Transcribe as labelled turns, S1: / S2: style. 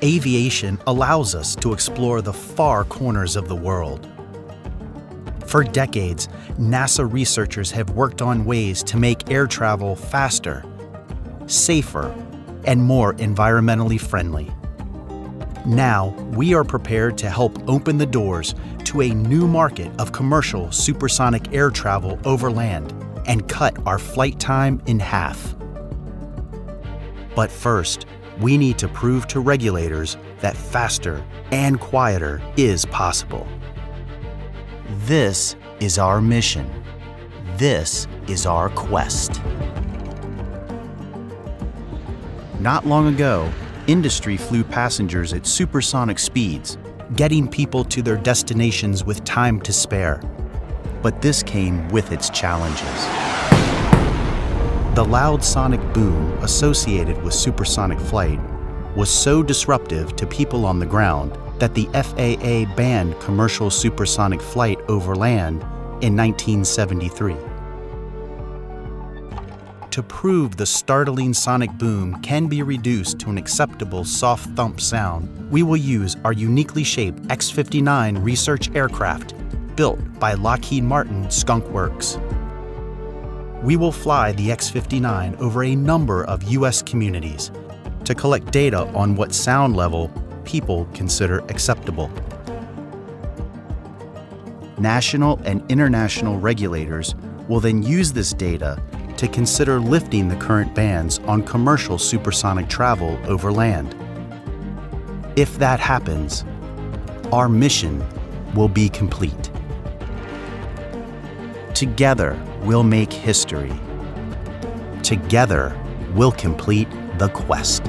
S1: Aviation allows us to explore the far corners of the world. For decades, NASA researchers have worked on ways to make air travel faster, safer, and more environmentally friendly. Now, we are prepared to help open the doors to a new market of commercial supersonic air travel over land and cut our flight time in half. But first, we need to prove to regulators that faster and quieter is possible. This is our mission. This is our quest. Not long ago, industry flew passengers at supersonic speeds, getting people to their destinations with time to spare. But this came with its challenges. The loud sonic boom associated with supersonic flight was so disruptive to people on the ground that the FAA banned commercial supersonic flight over land in 1973. To prove the startling sonic boom can be reduced to an acceptable soft thump sound, we will use our uniquely shaped X59 research aircraft built by Lockheed Martin Skunk Works. We will fly the X59 over a number of U.S. communities to collect data on what sound level people consider acceptable. National and international regulators will then use this data to consider lifting the current bans on commercial supersonic travel over land. If that happens, our mission will be complete. Together, we'll make history. Together, we'll complete the quest.